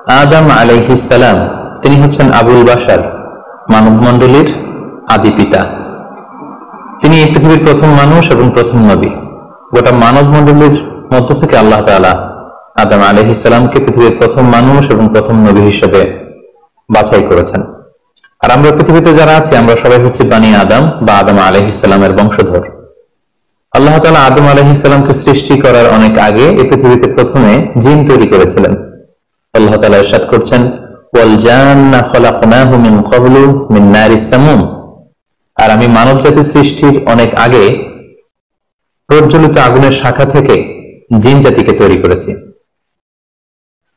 আদম আলাইহিস সালাম তিনি হচ্ছেন আবুল বাশার, মানব মণ্ডলীর আদি পিতা। তিনি এই পৃথিবীর প্রথম মানুষ এবং প্রথম নবী। গোটা মানব মণ্ডলীর মধ্য থেকে আল্লাহ তাআলা আদম আলাইহিস সালামকে পৃথিবীর প্রথম মানুষ এবং প্রথম নবী হিসেবে বাছাই করেছেন। আর আমরা পৃথিবীতে যারা আছি আমরা সবাই হচ্ছে বানি আদম বা আদম আলাইহিস সালামের বংশধর। আল্লাহ তাআলা আদম আলাইহিস সালামকে সৃষ্টি করার অনেক আগে এই পৃথিবীতে প্রথমে জিন তৈরি করেছিলেন। আল্লাহ তাআলা ইরশাদ করছেন, ওয়াল জান্না খলাকনাহু মিন ক্বাবলু মিন নারিস সামুম। আর আমি মানব জাতি সৃষ্টির অনেক আগে প্রজ্বলিত আগুনের শাখা থেকে জিন জাতিকে তৈরি করেছি।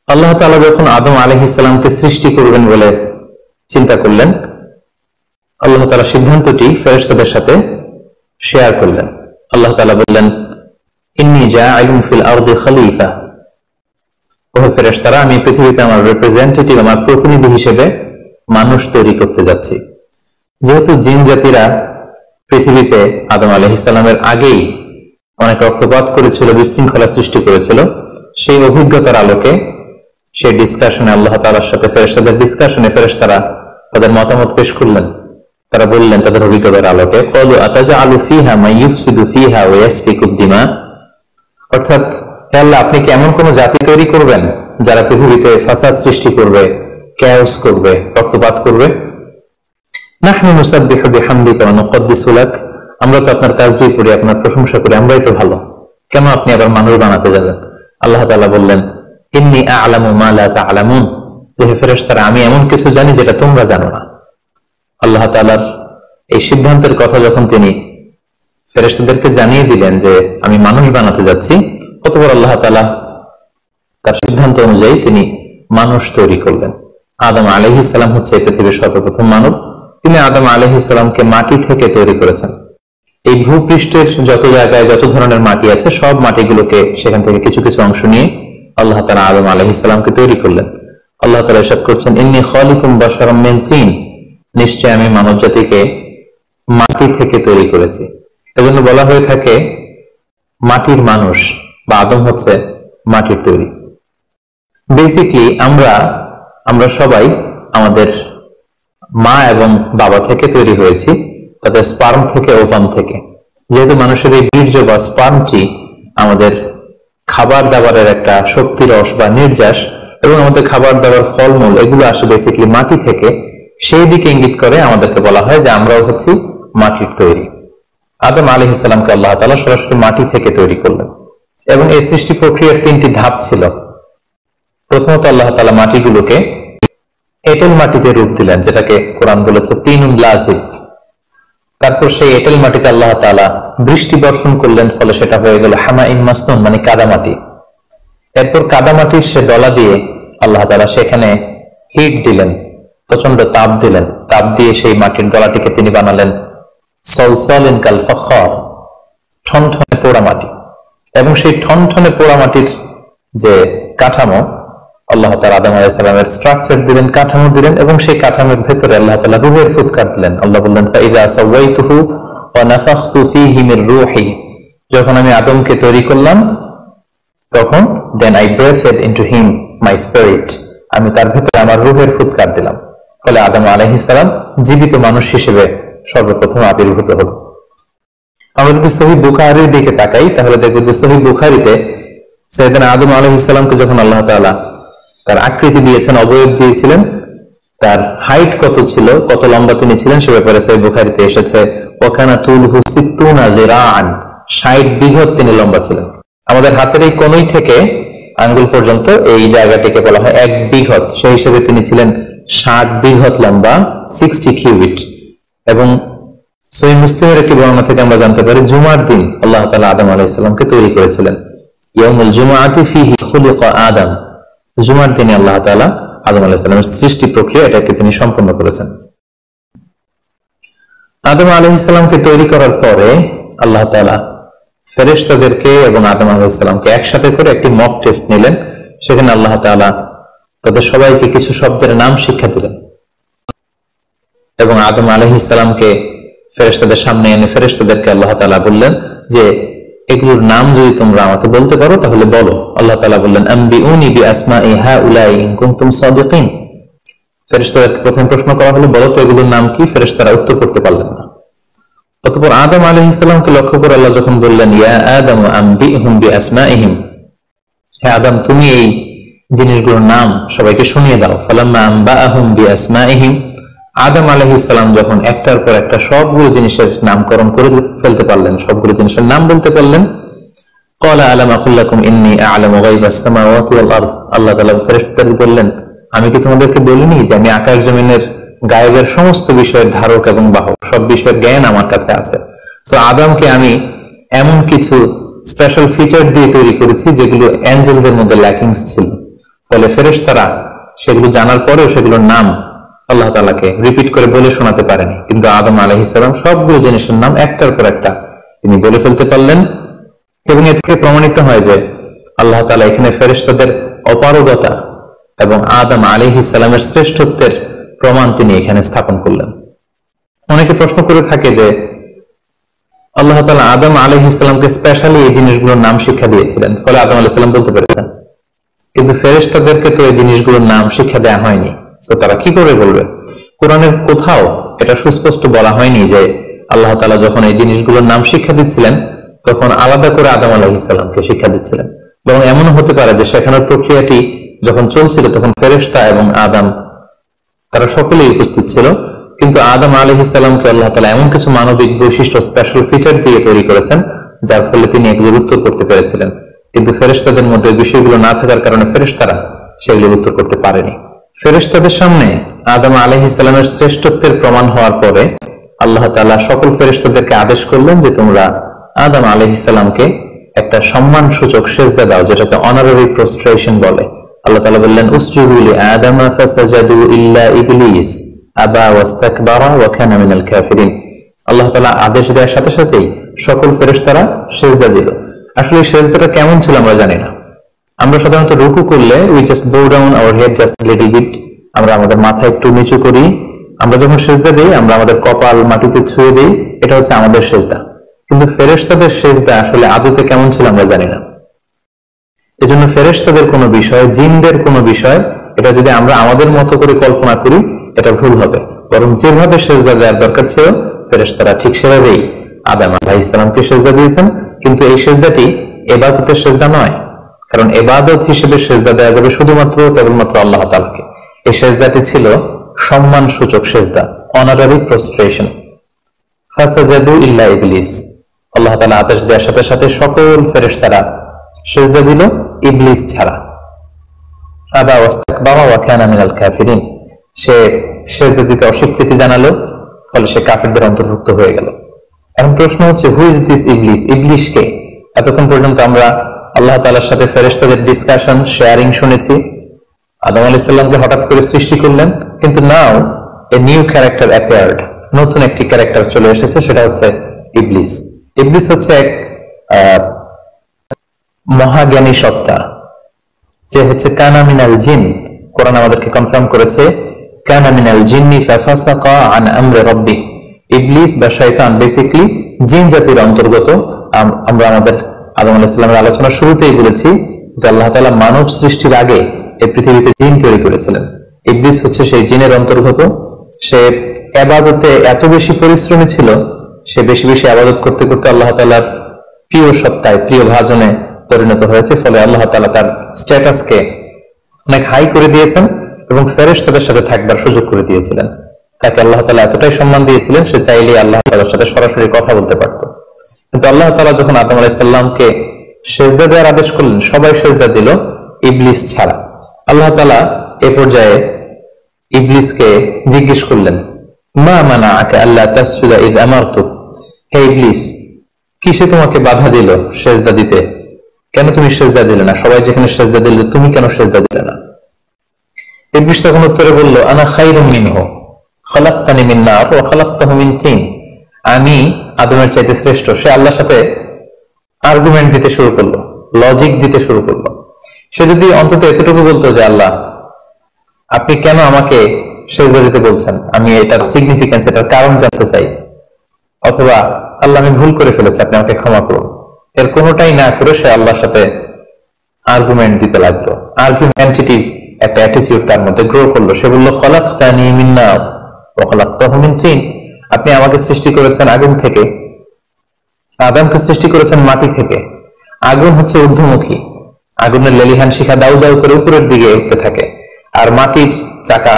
আল্লাহ তাআলা যখন আদম আলাইহিস সালামকে সৃষ্টি করবেন বলে চিন্তা করলেন, আল্লাহ তাআলা সিদ্ধান্তটি ফেরেশতাদের সাথে শেয়ার করলেন। আল্লাহ তাআলা বললেন, ইন্নী জাআইলুন ফিল আরদি খলিফা। ও ফেরেশতারা, আমি পৃথিবীতে আমার রিপ্রেজেন্টেটিভ, আমার প্রতিনিধি হিসেবে মানুষ তৈরি করতে যাচ্ছি। যেহেতু জিন জাতিরা পৃথিবীতে আদম আলাইহিস সালামের আগেই অনেক রক্তপাত করেছিল, বিশৃঙ্খলা সৃষ্টি করেছিল, সেই অভিজ্ঞতার আলোকে সেই ডিসকাশনে আল্লাহ তাআলার সাথে ফেরেশতাদের ডিসকাশনে ফেরেশতারা তাদের মতামত পেশ করলেন। তারা বললেন তাদের অভিজ্ঞতার আলোকে, ক্বালু আতাজআলু ফিহা মা ইউফসিদু ফিহা ওয়া ইয়াসফিকুদ দিমা। অর্থাৎ, হে আল্লাহ, আপনি কি এমন কোন জাতি তৈরি করবেন যারা পৃথিবীতে ফাসাদ সৃষ্টি করবে, ক্যাওস করবে, রক্তপাত করবে? নাহনু নুসাব্বিহু বিহামদিকা ওয়া নুকদ্দিসু লাক। আমরা তো আপনার তাসবিহ করি, আপনার প্রশংসা করি, আমরাই তো ভালো, কেন আপনি আবার মানুষ বানাতে যাবেন? আল্লাহ তাআলা বললেন, ইন্নী আ'লামু মা লা তা'লামুন। যে হে ফেরেশতারা, আমি এমন কিছু জানি যেটা তোমরা জানো না। আল্লাহ তাআলার এই সিদ্ধান্তের কথা যখন তিনি ফেরেশতাদেরকে জানিয়ে দিলেন যে আমি মানুষ বানাতে যাচ্ছি, অতঃপর আল্লাহ তাআলা তার সিদ্ধান্ত অনুযায়ী তিনি মানুষ তৈরি করলেন। আদম আলাইহিস সালাম হচ্ছে পৃথিবীর সর্বপ্রথম মানব। তিনি আদম আলাইহিস সালামকে মাটি থেকে তৈরি করেছেন। এই ভূপৃষ্ঠের যত জায়গায় যত ধরনের মাটি আছে, সব মাটিগুলোকে সেখান থেকে কিছু কিছু অংশ নিয়ে আল্লাহ তাআলা আদম আলাইহিস সালামকে তৈরি করলেন। আল্লাহ তাআলা ইরশাদ করছেন, ইন্নী খালিকুম বাশারাম মিন তিন। নিশ্চয় আমি মানব জাতিকে মাটি থেকে তৈরি করেছি। এজন্য বলা হয়ে থাকে মাটির মানুষ, বা আদম হচ্ছে মাটির তৈরি। বেসিকলি আমরা সবাই আমাদের মা এবং বাবা থেকে তৈরি হয়েছি, তাদের স্পার্ম থেকে, ওভাম থেকে। যেহেতু মানুষের এই বীর্য বা স্পার্মটি আমাদের খাবার দাবারের একটা শক্তি রস বা নির্যাস, এবং আমাদের খাবার দাবার ফলমূল এগুলো আসে বেসিকলি মাটি থেকে, সেই দিকে ইঙ্গিত করে আমাদেরকে বলা হয় যে আমরাও হচ্ছি মাটির তৈরি। আদম আলাইহিস সালামকে আল্লাহ তাআলা সরাসরি মাটি থেকে তৈরি করলেন, এবং এই সৃষ্টি প্রক্রিয়ার তিনটি ধাপ ছিল। প্রথমত আল্লাহ তাআলা মাটিগুলোকে এঁটেল মাটিতে রূপ দিলেন, যেটাকে কোরআন বলেছে তিনুন লাযিব। তারপর সেই এঁটেল মাটিতে আল্লাহ তাআলা বৃষ্টি বর্ষণ করলেন, ফলে সেটা হয়ে গেল হামাইম মাসনুন, মানে কাদামাটি। এরপর কাদামাটির সে দলা দিয়ে আল্লাহ তাআলা সেখানে হিট দিলেন, প্রচন্ড তাপ দিলেন। তাপ দিয়ে সেই মাটির দলাটিকে তিনি বানালেন সলসলিন কাল ফখর, ঠনঠনে পোড়া মাটি। এবং সেই ঠনঠনে পোড়া মাটির যে কাঠামো, আল্লাহ তাআলা আদম আলাইহিস সালামের স্ট্রাকচার দিলেন, কাঠামো দিলেন, এবং সেই কাঠামোর ভেতরে আল্লাহ তাআলা রূহের ফুৎকার দিলেন। আল্লাহ বললেন, ফাইযা সাওয়াইতুহু ওয়া নাফাখতু ফীহি মির রূহি। যখন আমি আদমকে তৈরি করলাম, তখন then I breathed into him my spirit, আমি তার ভেতরে আমার রূহের ফুৎকার দিলাম। ফলে আদম আলাইহিস সালাম জীবিত মানুষ হিসেবে সর্বপ্রথম আবির্ভূত হল। আমরা যদি সহিহ বুখারীর দিকে তাকাই, তাহলে দেখব যে সহিহ বুখারীতে সাইয়েদনা আদম আলাইহিস সালামকে যখন আল্লাহ তাআলা তার আকৃতি দিয়েছেন, অবয়ব দিয়েছিলেন, তার হাইট কত ছিল, কত লম্বা তিনি ছিলেন, সে ব্যাপারে সহিহ বুখারীতে এসেছে ওয়াকানা তুলহু 60 যিরাআন, 60 বিঘত তিনি লম্বা ছিলেন। আমাদের হাতের এই কোণই থেকে আঙ্গুল পর্যন্ত এই জায়গাটিকে বলা হয় 1 বিঘত। সেই হিসেবে তিনি ছিলেন 60 বিঘত লম্বা, 60 কিউবিট। এবং সহিহ মুসলিমের একটি বর্ণনা থেকে আমরা জানতে পারি জুমার দিন আল্লাহ তাআলা আদম আলাইহিস সালামকে তৈরি করেছিলেন। ইয়াউমুল জুমআতি ফীহি খুলিকা আদম। জুমার দিনে আল্লাহ তাআলা আদম আলাইহিস সালামের সৃষ্টি প্রক্রিয়া এটাকে তিনি সম্পন্ন করেছেন। আদম আলাইহিস সালামকে তৈরি করার পরে আল্লাহ তাআলা ফেরেশতাদেরকে এবং আদম আলাইহিস সালামকে একসাথে করে একটি মক টেস্ট নিলেন। সেখানে আল্লাহ তাআলা তাদের সবাইকে কিছু শব্দের নাম শিক্ষা দিলেন, এবং আদম আলাইহিস সালামকে ফেরেশতাদের সামনে এনে ফেরেশতাদেরকে আল্লাহ তাআলা বললেন যে এগুলোর নাম যদি তোমরা আমাকে বলতে পারো তাহলে বলো। আল্লাহ তাআলা বললেন আম্বিউনি বিআসমাই হাউলাই ইন কুনতুম সাদিকিন। ফেরেশতাদেরকে প্রথম প্রশ্ন করা হলো, বলো তো এগুলোর নাম কি? ফেরেশতারা উত্তর করতে পারলেন না। অতঃপর আদম আলাইহিস সালামকে লক্ষ্য করে আল্লাহ যখন বললেন ইয়া আদম আম্বিহুম বিআসমাইহিম, হে আদম তুমি এই জিনিসগুলোর নাম সবাইকে শুনিয়ে দাও। ফালাম্মা আম্বাআহুম বিআসমাইহিম, আদম আলাইহিস সালাম যখন একটার পর একটা সবগুলো জিনিসের নামকরণ করে ফেলতে পারলেন, সবগুলো জিনিসের নাম বলতে পারলেন, ক্বালা আলাম আকুল লাকুম ইন্নী আ'লামু গায়বাস সামাওয়াতি ওয়াল আরদ, আল্লাহ তাআলা ফেরেশতাদেরকে বললেন আমি কি তোমাদেরকে বলিনি যে আমি আকাশ জমিনের গায়েবের সমস্ত বিষয়ের ধারক এবং বাহক, সব বিষয়ের জ্ঞান আমার কাছে আছে। সো আদমকে আমি এমন কিছু স্পেশাল ফিচার দিয়ে তৈরি করেছি যেগুলো অ্যাঞ্জেলদের মধ্যে ল্যাকিংস ছিল, ফলে ফেরেশতারা সেগুলো জানার পরেও সেগুলোর নাম আল্লাহ তাআলাকে রিপিট করে বলে শোনাতে পারেনি। কিন্তু আদম আলাইহিস সালাম সবগুলো জিনিসের নাম একটার পর একটা তিনি বলে ফেলতে পারলেন। এবং এ থেকে প্রমাণিত হয় যে আল্লাহ তাআলা এখানে ফেরেশতাদের অপারগতা এবং আদম আলাইহিস সালামের শ্রেষ্ঠত্বের প্রমাণ তিনি এখানে স্থাপন করলেন। অনেকে প্রশ্ন করে থাকে যে আল্লাহ তাআলা আদম আলাইহিস সালামকে স্পেশালি এই জিনিসগুলোর নাম শিক্ষা দিয়েছিলেন, ফলে আদম আলাইহিস সালাম বলতে পেরেছেন, কিন্তু ফেরেশতাদেরকে তো এই জিনিসগুলোর নাম শিক্ষা দেওয়া হয়নি, তো তারা কি করে বলবে? কোরআনের কোথাও এটা সুস্পষ্ট বলা হয়নি যে আল্লাহ তাআলা যখন এই জিনিসগুলোর নাম শিক্ষা দিচ্ছিলেন তখন আলাদা করে আদম আলাইহিস সালামকে শিক্ষা দিচ্ছিলেন। এবং এমনও হতে পারে যে শেখানোর প্রক্রিয়াটি যখন চলছিল তখন ফেরেশতা এবং আদম তারা সকলেই উপস্থিত ছিল, কিন্তু আদম আলাইহিস সালামকে আল্লাহ তাআলা এমন কিছু মানবিক বৈশিষ্ট্য স্পেশাল ফিচার দিয়ে তৈরি করেছেন যার ফলে তিনি এগুলোর উত্তর করতে পেরেছিলেন। কিন্তু ফেরেশতাদের মধ্যে বিষয়গুলো না থাকার কারণে ফেরেশতারা সেগুলোর উত্তর করতে পারেনি। ফেরেশতাদের সামনে আদম আলাইহিস সালামের শ্রেষ্ঠত্বের প্রমাণ হওয়ার পরে আল্লাহ তাআলা সকল ফেরেশতাদেরকে আদেশ করলেন যে তোমরা আদম আলাইহিস সালামকে একটা সম্মান সূচক সেজদা দাও, যেটাকে অনারারি প্রস্ট্রেশন বলে। আল্লাহ তাআলা বললেন উসজুদু লিআদম ফাসাজাদু ইল্লা ইবলিস আবা ওয়াস্তাকবারা ওয়া কানা মিনাল কাফিরিন। আল্লাহ তাআলা আদেশ দেওয়ার সাথে সাথেই সকল ফেরেশতারা সেজদা দিল। আসলে সেজদাটা কেমন ছিল আমরা জানি না। আমরা সাধারণত রুকু করলে we just bow down our head just little bit, আমরা আমাদের মাথা একটু নিচু করি। আমরা যখন সেজদা দিই আমরা আমাদের কপাল মাটিতে ছুঁয়ে দিই, এটা হচ্ছে আমাদের সেজদা। কিন্তু ফেরেশতাদের সেজদা আসলে আদতে কেমন ছিল আমরা জানি না। এজন্য ফেরেশতাদের কোনো বিষয়, জিনদের কোনো বিষয়, এটা যদি আমরা আমাদের মতো করে কল্পনা করি এটা ভুল হবে। বরং যেভাবে সেজদা দেওয়ার দরকার ছিল ফেরেশতারা ঠিক সেভাবেই আদম আলাইহিস সালামকে সেজদা দিয়েছেন। কিন্তু এই সেজদাটি ইবাদতের সেজদা নয়, কারণ ইবাদত হিসেবে সেজদা দেওয়া যাবে শুধুমাত্র কেবলমাত্র আল্লাহ তাআলাকে। এই সেজদাটি ছিল সম্মান সূচক সেজদা, অনারারি প্রস্ট্রেশন। ফাসাজাদু ইল্লা ইবলিস, আল্লাহ তাআলা আদেশ দেওয়ার সাথে সাথে সকল ফেরেশতারা সেজদা দিল ইবলিস ছাড়া। আবা ওয়াস্তাকবারা ওয়া কানা মিনাল কাফিরিন, সে সেজদা দিতে অস্বীকৃতি জানালো, ফলে সে কাফিরদের অন্তর্ভুক্ত হয়ে গেল। এখন প্রশ্ন হচ্ছে হু ইজ দিস ইবলিস? ইবলিস কে? এতক্ষণ পর্যন্ত আমরা আল্লাহ তাআলার সাথে ফেরেশতাদের ডিসকাশন, শেয়ারিং শুনেছি। আদম আলাইহিস সালামকে হঠাৎ করে সৃষ্টি করলেন, কিন্তু নাও এ নিউ ক্যারেক্টার অ্যাপিয়ার্ড, নতুন একটি ক্যারেক্টার চলে এসেছে, সেটা হচ্ছে ইবলিস। ইবলিস হচ্ছে এক মহাজ্ঞানী সত্তা, যে হচ্ছে কানা মিনাল জিন। কোরআন আমাদেরকে কনফার্ম করেছে কানা মিনাল জিন্নি ফাফাসাকা আন আমরি রাব্বি। ইবলিস বা শয়তান বেসিক্যালি জিন জাতির অন্তর্গত। আমরা আমাদের আদম আলাইহিস সালামের আলোচনার শুরুতেই বলেছি যে আল্লাহ তাআলা মানব সৃষ্টির আগে এই পৃথিবীতে জিন তৈরি করেছিলেন। ইবলিস হচ্ছে সেই জিনের অন্তর্গত। সে ইবাদতে এত বেশি পরিশ্রমী ছিল, সে বেশি বেশি ইবাদত করতে করতে আল্লাহ তাআলার প্রিয় সত্তায়, প্রিয় ভাজনে পরিণত হয়েছে। ফলে আল্লাহ তাআলা তার স্ট্যাটাসকে অনেক হাই করে দিয়েছেন এবং ফেরেশতাদের সাথে থাকবার সুযোগ করে দিয়েছিলেন। তাকে আল্লাহ তাআলা এতটাই সম্মান দিয়েছিলেন, সে চাইলেই আল্লাহ তাআলার সাথে সরাসরি কথা বলতে পারত। কিন্তু আল্লাহ তাআলা যখন আদম আলাইহিস সালামকে সেজদা দেওয়ার আদেশ করলেন, সবাই সেজদা দিল ইবলিস ছাড়া। আল্লাহ তাআলা এ পর্যায়ে ইবলিসকে জিজ্ঞেস করলেন মা মানাআকা আল্লা তাসজুদা ইয আমারতুক, হে ইবলিস কিসে তোমাকে বাধা দিল সেজদা দিতে? কেন তুমি সেজদা দিলে না? সবাই যেখানে সেজদা দিল তুমি কেন সেজদা দিলে না? ইবলিস তখন উত্তরে বলল আনা খায়রুম মিনহু খালাকতানি মিন নার ওয়া খালাকতাহু মিন তিন। আমি আদমের চাইতে শ্রেষ্ঠ। সে আল্লাহর সাথে আর্গুমেন্ট দিতে শুরু করলো, লজিক দিতে শুরু করলো। সে যদি অন্তত এতটুকু বলতো যে আল্লাহ আপনি কেন আমাকে সেজদা দিতে বলছেন, আমি এটার সিগনিফিকেন্স, এটার কারণ জানতে চাই, অথবা আল্লাহ আমি ভুল করে ফেলেছি, আপনি আমাকে ক্ষমা করুন, এর কোনোটাই না করে সে আল্লাহর সাথে আর্গুমেন্ট দিতে লাগলো। আর্গুমেন্টেটিভ একটা অ্যাটিটিউড তার মধ্যে গ্রো করলো। সে বললো, খলাকতানি মিন নার ওয়া খলাকতাহু মিন তিন। আপনি আমাকে সৃষ্টি করেছেন আগুন থেকে, আদমকে সৃষ্টি করেছেন মাটি থেকে। আগুন হচ্ছে ঊর্ধ্বমুখী, আগুনের লেলিহান শিখা দাউ দাউ করে উপরের দিকে উঠতে থাকে, আর মাটির চাকা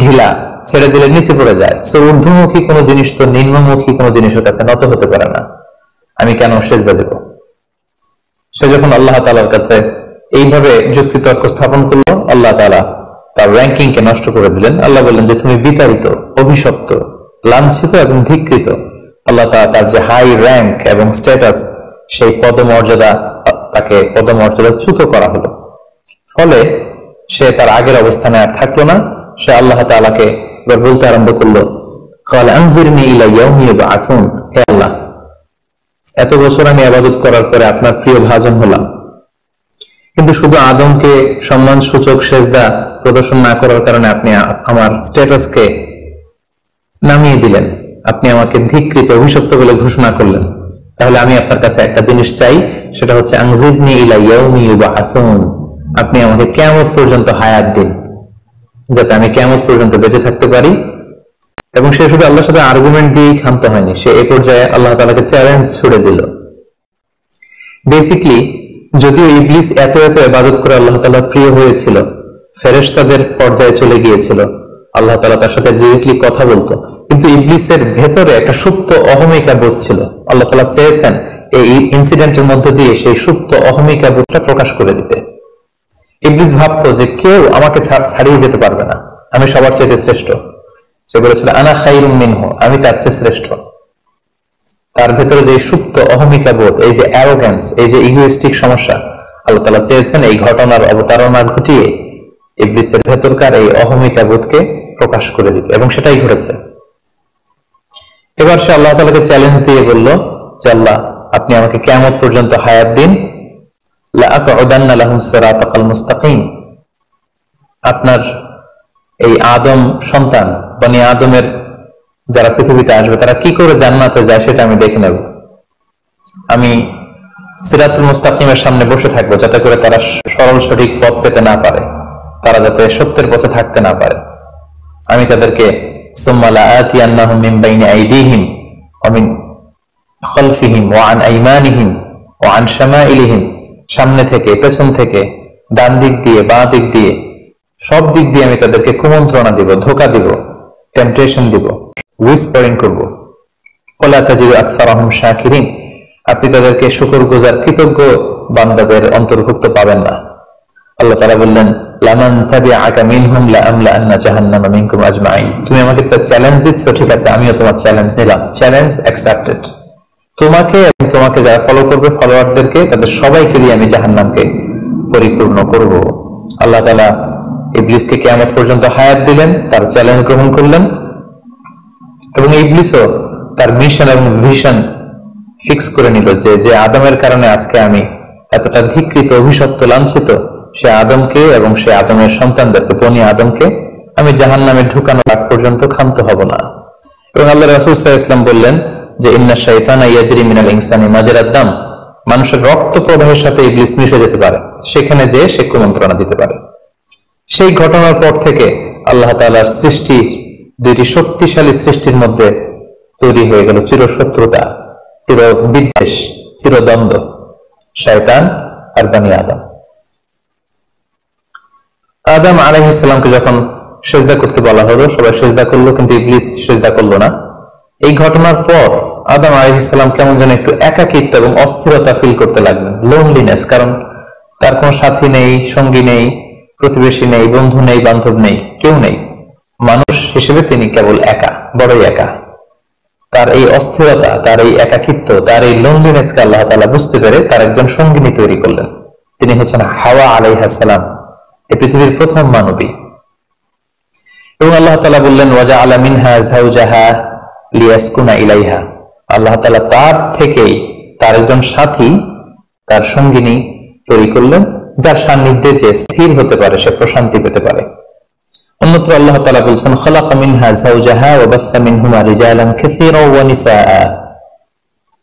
ঢিলা, ছেড়ে দিলে নিচে পড়ে যায়। সো ঊর্ধ্বমুখী কোনো জিনিস তো নিম্নমুখী কোনো জিনিসের কাছে নত হতে পারে না, আমি কেন সেজদা দেব? সে যখন আল্লাহ তাআলার কাছে এইভাবে যুক্তিতর্ক স্থাপন করলো, আল্লাহ তাআলা তার র্যাঙ্কিং কে নষ্ট করে দিলেন। আল্লাহ বললেন যে তুমি বিতাড়িত, অভিশপ্ত, লাঞ্ছিত এবং ধিক্কৃত। আল্লাহ তাআলা তার যে হাই র্যাঙ্ক এবং স্ট্যাটাস, সেই পদমর্যাদা, তাকে পদমর্যাদাচ্যুত করা হলো। ফলে সে তার আগের অবস্থানে আর থাকলো না। সে আল্লাহ তাআলাকে এবার বলতে আরম্ভ করলো, ক্বালা আনজিরনি ইলা ইয়াউমি ইউবআসুন। হে আল্লাহ, এত বছর আমি ইবাদত করার পরে আপনার প্রিয় ভাজন হলাম, কিন্তু শুধু আদমকে সম্মান সূচক সেজদা প্রদর্শন না করার কারণে আপনি আমার স্ট্যাটাসকে নামিয়ে দিলেন, আপনি আমাকে ধিক্কৃত, অভিশপ্ত বলে ঘোষণা করলেন। তাহলে আমি আপনার কাছে একটা জিনিস চাই, সেটা হচ্ছে আনজিরনি ইলা ইয়াউমি ইউবআসুন। আপনি আমাকে কিয়ামত পর্যন্ত হায়াত দিন, যাতে আমি কিয়ামত পর্যন্ত বেঁচে থাকতে পারি। এবং সে শুধু আল্লাহর সাথে আর্গুমেন্ট দিয়েই ক্ষান্ত হয়নি, সে এ পর্যায়ে আল্লাহ তাআলাকে চ্যালেঞ্জ ছুড়ে দিল। বেসিকলি যদিও ইবলিস এত এত ইবাদত করে আল্লাহ তাআলার প্রিয় হয়েছিল, ফেরেশতাদের পর্যায়ে চলে গিয়েছিল, আল্লাহ তাআলা তার সাথে ডিরেক্টলি কথা বলতো, কিন্তু ইবলিসের ভেতরে একটা সুপ্ত অহমিকা বোধ ছিল। আল্লাহ তাআলা চেয়েছেন এই ইনসিডেন্টের মধ্য দিয়ে সেই সুপ্ত অহমিকা বোধটা প্রকাশ করে দিতে। ইবলিস ভাবতো যে কেউ আমাকে ছাড়িয়ে যেতে পারবে না, আমি সবার চাইতে শ্রেষ্ঠ। সে বলেছিল, আনা খায়রুম মিনহু, আমি তার চেয়ে শ্রেষ্ঠ। তার ভেতরে যে সুপ্ত অহমিকা বোধ, এই যে অ্যারোগ্যান্স, এই যে ইগোইস্টিক সমস্যা, আল্লাহ তাআলা চেয়েছেন এই ঘটনার অবতারণা ঘটিয়ে ইবলিসের ভেতরকার এই অহমিকা বোধকে প্রকাশ করে দিতে, এবং সেটাই ঘটেছে। এবার সে আল্লাহ তাআলাকে চ্যালেঞ্জ দিয়ে বলল যে আল্লাহ, আপনি আমাকে কিয়ামত পর্যন্ত হায়াত দিন, লা আকউদান্না লাহুম সিরাতাকাল মুস্তাকিম। আপনার এই আদম সন্তান, বনি আদমের যারা পৃথিবীতে আসবে, তারা কি করে জান্নাতে যায় সেটা আমি দেখে নেব। আমি সিরাতুল মুস্তাকিমের সামনে বসে থাকবো, যাতে করে তারা সরল সঠিক পথ পেতে না পারে, তারা যাতে সত্যের পথে থাকতে না পারে। আমি তাদেরকে সুম্মা লাআতিয়ান্নাহুম মিন বাইনি আইদিহিম ওয়া মিন খালফিহিম ওয়া আন আইমানিহিম ওয়া আন শামাইলিহিম, সামনে থেকে, পেছন থেকে, ডান দিক দিয়ে, বাঁ দিক দিয়ে, সব দিক দিয়ে আমি তাদেরকে কুমন্ত্রণা দিব, ধোঁকা দিব, টেম্পটেশন দিব, হুইসপারিং করব। ওয়ালা তাজিদু আকসারাহুম শাকিরিন, আপনি তাদেরকে শুকরগুজার কৃতজ্ঞ বান্দাদের অন্তর্ভুক্ত পাবেন না। আল্লাহ তাআলা বললেন, লামান তাবিআকা মিনহুম লাআমলাআন্না জাহান্নামা মিনকুম আজমাইন। তুমি আমাকে চ্যালেঞ্জ দিচ্ছ, ঠিক আছে, আমিও তোমার চ্যালেঞ্জ নিলাম, চ্যালেঞ্জ অ্যাকসেপ্টেড। তোমাকে এবং তোমাকে যারা ফলো করবে, ফলোয়ারদেরকে, তাদের সবাইকে দিয়ে আমি জাহান্নামকে পরিপূর্ণ করব। আল্লাহ তাআলা ইবলিসকে কিয়ামত পর্যন্ত হায়াত দিলেন, তার চ্যালেঞ্জ গ্রহণ করলেন, এবং ইবলিসও তার মিশন এবং ভিশন ফিক্স করে নিল যে আদমের কারণে আজকে আমি এতটা ধিক্কৃত, অভিশপ্ত, লাঞ্ছিত, সে আদমকে এবং সে আদমের সন্তানদেরকে, বনি আদমকে আমি জাহান্নামে ঢুকানো আগ পর্যন্ত ক্ষান্ত হব না। এবং আল্লাহ রাসূল সাল্লাল্লাহু আলাইহি ওয়াসাল্লাম বললেন যে ইন্না শাইতানা ইয়াজরি মিনাল ইনসানি মাজরাদ দাম, মানুষের রক্ত প্রবাহের সাথে ইবলিস মিশে যেতে পারে, সেখানে যে সে কুমন্ত্রণা দিতে পারে। সেই ঘটনার পর থেকে আল্লাহ তাআলার সৃষ্টির দুইটি শক্তিশালী সৃষ্টির মধ্যে তৈরি হয়ে গেল চিরশত্রুতা, চিরবিদ্বেষ, চিরদ্বন্দ্ব, শয়তান আর বনি আদম। আদম আলাইহিস সালামকে যখন সেজদা করতে বলা হলো, সবাই সেজদা করলো, কিন্তু ইবলিস সেজদা করলো না। এই ঘটনার পর আদম আলাইহিস সালাম কেমন যেন একটু একাকিত্ব এবং অস্থিরতা ফিল করতে লাগলেন, লোনলিনেস, কারণ তার কোনো সাথী নেই, সঙ্গী নেই, প্রতিবেশী নেই, বন্ধু নেই, বান্ধব নেই, কেউ নেই। মানুষ হিসেবে তিনি কেবল একা, বড়ই একা। তার এই অস্থিরতা, তার এই একাকিত্ব, তার এই লোনলিনেসকে আল্লাহ তাআলা বুঝতে পেরে তার একজন সঙ্গিনী তৈরি করলেন। তিনি হচ্ছেন হাওয়া আলাইহিস সালাম, এই পৃথিবীর প্রথম মানবী। এবং আল্লাহ তাআলা বললেন, ওয়াজআলা মিনহা যাওজাহা লিয়াসকুনা ইলাইহা। আল্লাহ তাআলা তার থেকেই তার একজন সাথী, তার সঙ্গিনী তৈরি করলেন, যার সান্নিধ্যে যে স্থির হতে পারে, সে প্রশান্তি পেতে পারে। অন্যত্র আল্লাহ তাআলা বলছেন, খালাকা মিনহা যাওজাহা ওয়া বাসসা মিনহুমা রিজালান কাসীরান ওয়া নিসাআ।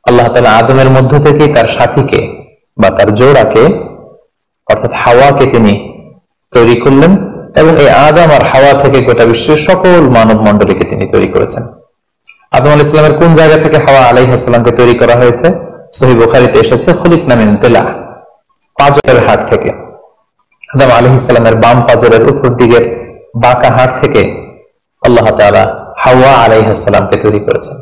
আল্লাহ তাআলা আদমের মধ্য থেকে তার সাথীকে বা তার জোড়াকে অর্থাৎ হাওয়াকে তিনি তৈরি করলেন, এবং এই আদম আর হাওয়া থেকে গোটা বিশ্বের সকল মানব মণ্ডলীকে তিনি তৈরি করেছেন। আদম আলাইহিস সালামের কোন জায়গা থেকে হাওয়া আলাইহিস সালামকে তৈরি করা হয়েছে? সহিহ বুখারীতে এসেছে, খুলিকনা মিন তিলা, পাঁজরের হাড় থেকে। আদম আলাইহিস সালামের বাম পাঁজরের উপর দিকের বাঁকা হাড় থেকে আল্লাহ তাআলা হাওয়া আলাইহিস সালামকে তৈরি করেছেন।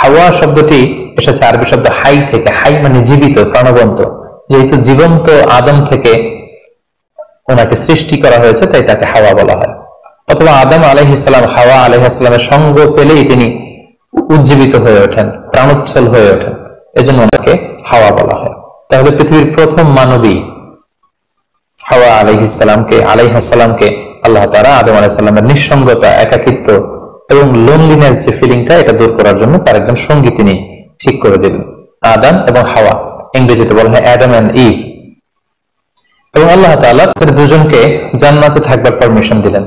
হাওয়া শব্দটি এসেছে আরবি শব্দ হাই থেকে। হাই মানে জীবিত, প্রাণবন্ত। যেহেতু জীবন্ত আদম থেকে ওনাকে সৃষ্টি করা হয়েছে, তাই তাকে হাওয়া বলা হয়। অথবা আদম আলাইহিস সালাম হাওয়া আলাইহিস সালামের সঙ্গ পেলেই তিনি উজ্জীবিত হয়ে ওঠেন, প্রাণোচ্ছল হয়ে ওঠেন, এজন্য ওনাকে হাওয়া বলা হয়। তাহলে পৃথিবীর প্রথম মানবী হাওয়া আলাইহিস সালামকে আল্লাহ তাআলা আদম আলাইহিস সালামের নিঃসঙ্গতা, একাকিত্ব এবং লোনলিনেস যে ফিলিংটা, এটা দূর করার জন্য তার একজন সঙ্গী তিনি ঠিক করে দিলেন, আদম এবং হাওয়া। ইংরেজিতে বলা হয় অ্যাডাম এন্ড ইভ। এবং আল্লাহ তাআলা তাদের দুজনকে জান্নাতে থাকবার পারমিশন দিলেন।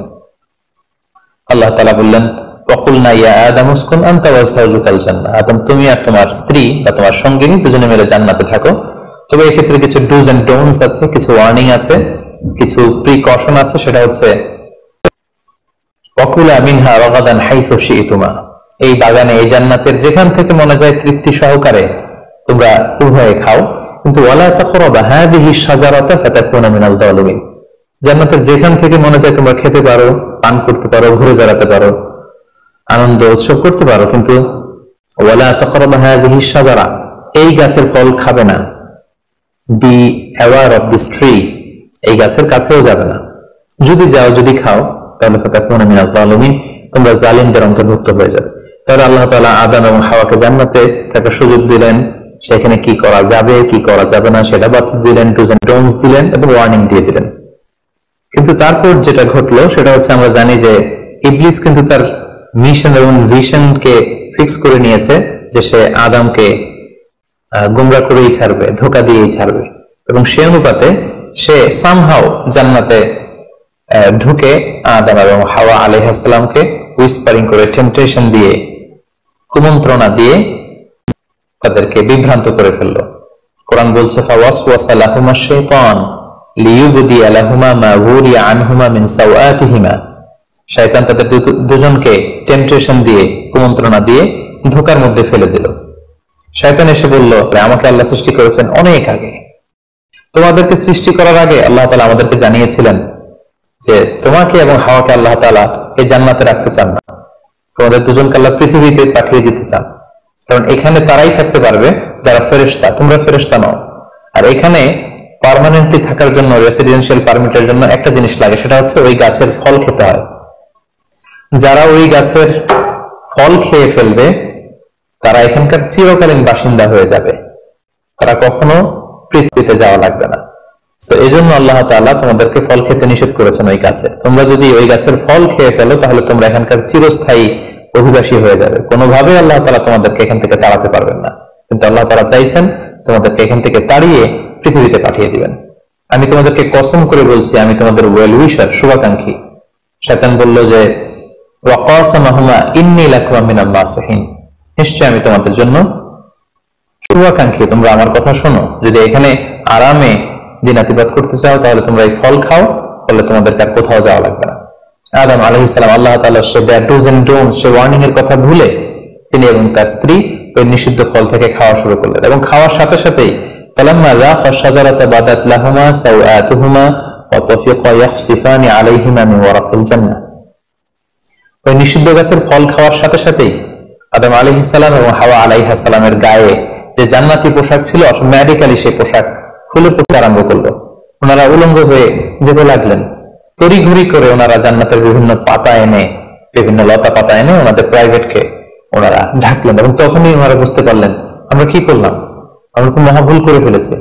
আল্লাহ তাআলা বললেন, ওয়াকুলনা ইয়া আদম উসকুন আনতা ওয়া যাওজুকাল জান্নাহ, আদম তুমি আর তোমার স্ত্রী বা তোমার সঙ্গিনী দুজনে মিলে জান্নাতে থাকো। তবে এই ক্ষেত্রে কিছু ডুজ এন্ড ডোন্টস আছে, কিছু ওয়ার্নিং আছে, কিছু প্রিকশন আছে। সেটা হচ্ছে ওয়াকুলা মিনহা রাগাদান হাইসু শি'তুমা, এই বাগানে, এই জান্নাতের যেখান থেকে মনে যায় তৃপ্তি সহকারে তোমরা উভয়ে খাও, কিন্তু ওয়ালা তাকরাবা হাযিহি শাজারাতা ফাতাকুনা মিনাল যালিমিন, জান্নাতের যেখান থেকে মনে যায় তোমরা খেতে পারো, পান করতে পারো, ঘুরে বেড়াতে পারো, আনন্দ উৎসব করতে পারো, কিন্তু ওয়ালা তাকরাবা হাযিহি শাজারা, এই গাছের ফল খাবে না। Be aware of this tree, এই গাছের কাছেও যাবে না। যদি যাও, যদি খাও, তাহলে ফাতাকুনা মিনাল যালিমিন, তোমরা জালিমদের অন্তর্ভুক্ত হয়ে যাবে। তাহলে আল্লাহ তাআলা আদম এবং হাওয়াকে জান্নাতে থাকার সুযোগ দিলেন, সেখানে কি করা যাবে কি করা যাবে না সেটা বাতলে দিলেন, ডুজ এন্ড ডোন্টস দিলেন এবং ওয়ার্নিং দিয়ে দিলেন। কিন্তু তারপর যেটা ঘটলো সেটা হচ্ছে, আমরা জানি যে ইবলিস কিন্তু তার মিশন এবং ভিশনকে ফিক্স করে নিয়েছে যে সে আদমকে গুমরা করেই ছাড়বে, ধোঁকা দিয়েই ছাড়বে, এবং সে অনুপাতে সে সামহাও জান্নাতে ঢুকে আদম এবং হাওয়া আলাইহিস সালামকে হুইসপারিং করে, টেম্পটেশন দিয়ে, কুমন্ত্রণা দিয়ে তাদেরকে বিভ্রান্ত করে ফেললো। কোরআন বলছে, ফাওয়াসওয়াসা লাহুমা শাইতান লিইউবদিয়া লাহুমা মা উরিয়া আনহুমা মিন সাওআতিহিমা, শয়তান তাদের দুজনকে টেম্পটেশন দিয়ে, কুমন্ত্রণা দিয়ে ধোঁকার মধ্যে ফেলে দিল। শয়তান এসে বলল, আমাকে আল্লাহ সৃষ্টি করেছেন অনেক আগে, তোমাদেরকে সৃষ্টি করার আগে আল্লাহ তাআলা আমাদেরকে জানিয়েছিলেন যে তোমাকে এবং হাওয়াকে আল্লাহ তাআলা এই জান্নাতে রাখতে চান না, তোমাদের দুজনকে আল্লাহ পৃথিবীতে পাঠিয়ে দিতে চান। কারণ এখানে তারাই থাকতে পারবে যারা ফেরেশতা, তোমরা ফেরেশতা নও। আর এখানে পার্মানেন্টলি থাকার জন্য, রেসিডেন্সিয়াল পারমিটের জন্য একটা জিনিস লাগে, সেটা হচ্ছে ওই গাছের ফল খেতে হয়। যারা ওই গাছের ফল খেয়ে ফেলবে তারা এখানকার চিরকালীন বাসিন্দা হয়ে যাবে, তারা কখনো পৃথিবীতে যাওয়া লাগবে না। তো এই জন্য আল্লাহ তাআলা তোমাদেরকে ফল খেতে নিষেধ করেছেন ওই গাছে। তোমরা যদি ওই গাছের ফল খেয়ে ফেলো তাহলে তোমরা এখানকার চিরস্থায়ী অধিবাসী হয়ে যাবে। কোনোভাবে আল্লাহ তাআলা তোমাদেরকে এখান থেকে তাড়াতে পারবেন না, কিন্তু আল্লাহ তাআলা চাইছেন তোমাদেরকে এখান থেকে তাড়িয়ে পৃথিবীতে পাঠিয়ে দিবেন। আমি তোমাদেরকে কসম করে বলছি, আমি তোমাদের ওয়েল উইশার, শুভাকাঙ্ক্ষী। শয়তান বলল যে, ওয়াকাসামাহুমা ইন্নী লাকুমা মিনাল নাসিহিন, নিশ্চয় আমি তোমাদের জন্য শুভাকাঙ্ক্ষী, তোমরা আমার কথা শোনো। যদি এখানে আরামে দিনাতিপাত করতে চাও তাহলে তোমরা এই ফল খাও, ফলে তোমাদেরকে আর কোথাও যাওয়া লাগবে না। আদম আলাইহিস সালাম আল্লাহ তাআলার সে ডুজ এন্ড ডোন্টস, সে ওয়ার্নিং এর কথা ভুলে তিনি এবং তার স্ত্রী ওই নিষিদ্ধ ফল থেকে খাওয়া শুরু করলেন, এবং খাওয়ার সাথে সাথেই ফালাম্মা যাqa শাজারাতা বাদাত লাহুমা সাওআতুহুমা ওয়া তাফিকা ইয়াখসিফানি আলাইহিমা মিন ওয়ারাকিল জান্নাহ, ওই নিষিদ্ধ গাছের ফল খাওয়ার সাথে সাথেই আদম আলাইহিস সালাম এবং হাওয়া আলাইহিস সালামের গায়ে যে জান্নাতি পোশাক ছিল, অটোমেটিক্যালি সেই পোশাক খুলে পড়তে আরম্ভ করলো। ওনারা উলঙ্গ হয়ে যেতে লাগলেন। তড়িঘড়ি করে ওনারা জান্নাতের বিভিন্ন পাতা এনে, বিভিন্ন লতা পাতা এনে ওনাদের প্রাইভেটকে ওনারা ঢাকলেন, এবং তখনই ওনারা বুঝতে পারলেন আমরা কি করলাম, আমরা তো মহাভুল করে ফেলেছি,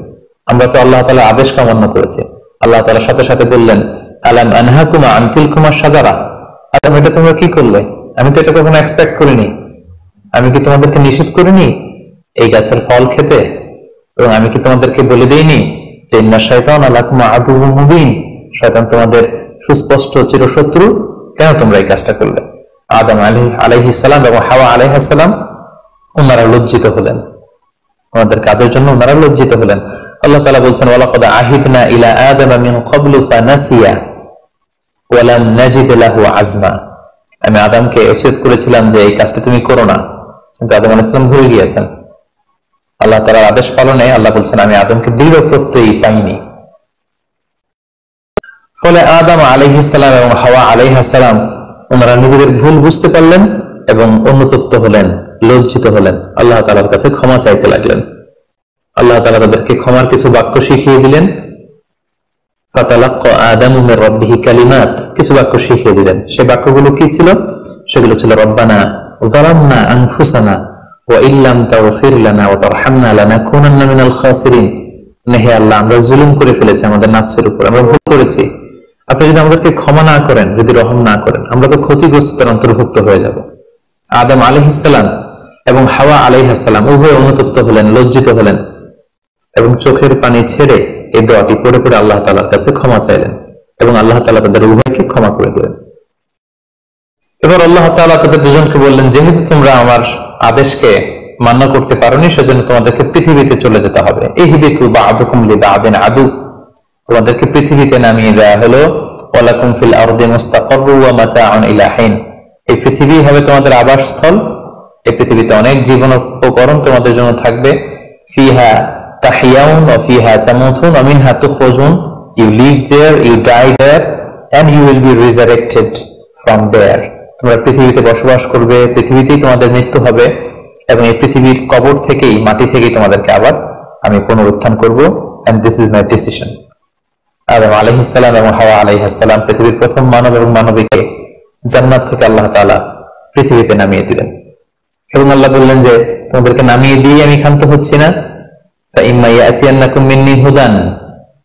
আমরা তো আল্লাহ তাআলার আদেশ অমান্য করেছি। আল্লাহ তাআলা সাথে সাথে বললেন, আলাম আনহাকুমা আন তিলকুমা শাজারা, আদম এটা তোমরা কি করলে, আমি তো এটা কখনো এক্সপেক্ট করিনি, আমি কি তোমাদেরকে নিষেধ করিনি এই গাছের ফল খেতে, এবং আমি কি তোমাদেরকে বলে দেইনি যে ইন্না শাইতানা লাকুম আদুউম মুবিন, শয়তান তোমাদের সুস্পষ্ট চিরশত্রু, কেন তোমরা এই কাজটা করলে? আদম আলাইহিস সালাম এবং হাওয়া আলাইহিস সালাম ওনারা লজ্জিত হলেন, ওনাদের কাজের জন্য ওনারা লজ্জিত হলেন। আল্লাহ তাআলা বলছেন, ওয়ালাকাদ আহিদনা ইলা আদামা মিন ক্বাবলু ফানাসিয়া ওয়া লাম নাজিদ লাহু আজমা। আমি আদমকে ওসিয়ত করেছিলাম যে এই কাজটা তুমি করো না, কিন্তু আদম আলাইহিস সালাম ভুলে গিয়েছেন। আল্লাহ তাআলার আদেশ পালনে আল্লাহ বলছেন, আমি আদমকে দৃঢ় প্রত্যয়ী পাইনি। ফলে আদম আলাইহিস সালাম এবং হাওয়া আলাইহিস সালাম ওনারা নিজেদের ভুল বুঝতে পারলেন এবং অনুতপ্ত হলেন, লজ্জিত হলেন, আল্লাহ তাআলার কাছে ক্ষমা চাইতে লাগলেন। আল্লাহ তাআলা তাদেরকে ক্ষমার কিছু বাক্য শিখিয়ে দিলেন। ফাতালাক্কা আদামু মির রাব্বিহি কালিমাত, কিছু বাক্য শিখিয়ে দিলেন। সেই বাক্যগুলো কি ছিল? সেগুলো ছিল, রব্বানা যালামনা আনফুসানা ওয়া ইল্লাম তাগফির লানা ওয়া তারহামনা লানাকুনান্না মিনাল খাসিরিন। হে আল্লাহ, আমরা জুলুম করে ফেলেছি আমাদের নাফসের উপর, আমরা ভুল করেছি। আপনি যদি আমাদেরকে ক্ষমা না করেন, যদি রহম না করেন, আমরা তো ক্ষতিগ্রস্তদের অন্তর্ভুক্ত হয়ে যাব। আদম আলাইহিস সালাম এবং হাওয়া আলাইহিস সালাম উভয় অনুতপ্ত হলেন, লজ্জিত হলেন এবং চোখের পানি ছেড়ে এই দোয়াটি পড়ে পড়ে আল্লাহ তাআলার কাছে ক্ষমা চাইলেন এবং আল্লাহ তাআলা তাদের উভয়কে ক্ষমা করে দিলেন। এবার আল্লাহ তাআলা তাদের দুজনকে বললেন, যেহেতু তোমরা আমার আদেশকে মান্য করতে পারোনি, সেজন্য তোমাদেরকে পৃথিবীতে চলে যেতে হবে। ইহবিতু বা'দুকুম লিবা'দিন আদু, তোমাদেরকে পৃথিবীতে নামিয়ে দেওয়া হলো। ওয়ালাকুম ফিল আরদি মুস্তাকাররু ওয়া মাতাউন ইলা হিন, এই পৃথিবী হবে তোমাদের আবাসস্থল। এই পৃথিবীতে অনেক জীবন উপকরণ তোমাদের জন্য থাকবে। ফিহা তাহইয়াউন ওয়া ফিহা তামুতুন ওয়া মিনহা তুখরাজুন, you live there, you die there, and you will be resurrected from there. তোমরা পৃথিবীতে বসবাস করবে, পৃথিবীতেই তোমাদের মৃত্যু হবে এবং এই পৃথিবীর কবর থেকেই, মাটি থেকেই তোমাদেরকে আবার আমি পুনরুত্থান করব। And this is my decision. আদম আলাইহিস সালাম এবং হাওয়া আলাইহিস সালাম পৃথিবীর প্রথম মানব এবং মানবীকে জান্নাত থেকে আল্লাহ তাআলা পৃথিবীতে নামিয়ে দিলেন এবং আল্লাহ বললেন যে তোমাদেরকে নামিয়ে দিয়ে আমি ক্ষান্ত হচ্ছি না। ফাইম্মা ইয়াতিয়ান্নাকুম মিন্নি হুদান,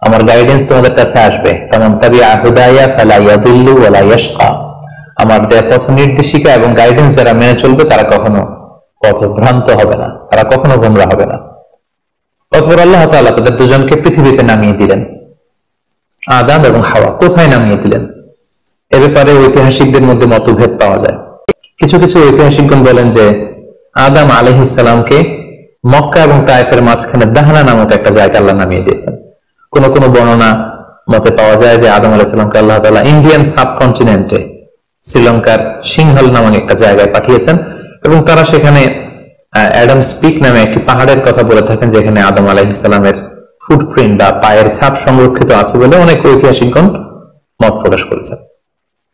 আমার গাইডেন্স তোমাদের কাছে আসবে। ফামান তাবিআ হুদায়া ফালা ইয়াযিল্লু ওয়া লা ইয়াশকা, আমার দেয়া পথ নির্দেশিকা এবং গাইডেন্স যারা মেনে চলবে তারা কখনো পথভ্রান্ত হবে না, তারা কখনো গোমরা হবে না। অতঃপর আল্লাহ তাআলা তাদের দুজনকে পৃথিবীতে নামিয়ে দিলেন। আদম এবং হাওয়া কোথায় নামিয়ে দিলেন এ ব্যাপারে ঐতিহাসিকদের মধ্যে মতভেদ পাওয়া যায়। কিছু কিছু ঐতিহাসিকগণ বলেন যে আদম আলাইহিস সালামকে মক্কা এবং তায়েফের মাঝখানে দাহনা নামক একটা জায়গা আল্লাহ নামিয়ে দিয়েছেন। কোন কোন বর্ণনা মতে পাওয়া যায় যে আদম আলাইহিস সালামকে আল্লাহ তাআলা ইন্ডিয়ান সাবকন্টিনেন্টে শ্রীলঙ্কার সিংহল নামক একটা জায়গায় পাঠিয়েছেন এবং তারা সেখানে অ্যাডামস পিক নামে একটি পাহাড়ের কথা বলে থাকেন, যেখানে আদম আলাইহিস সালামের ফুটপ্রিন্ট বা পায়ের ছাপ সংরক্ষিত আছে বলে অনেক ঐতিহাসিকগণ মত প্রকাশ করেছেন।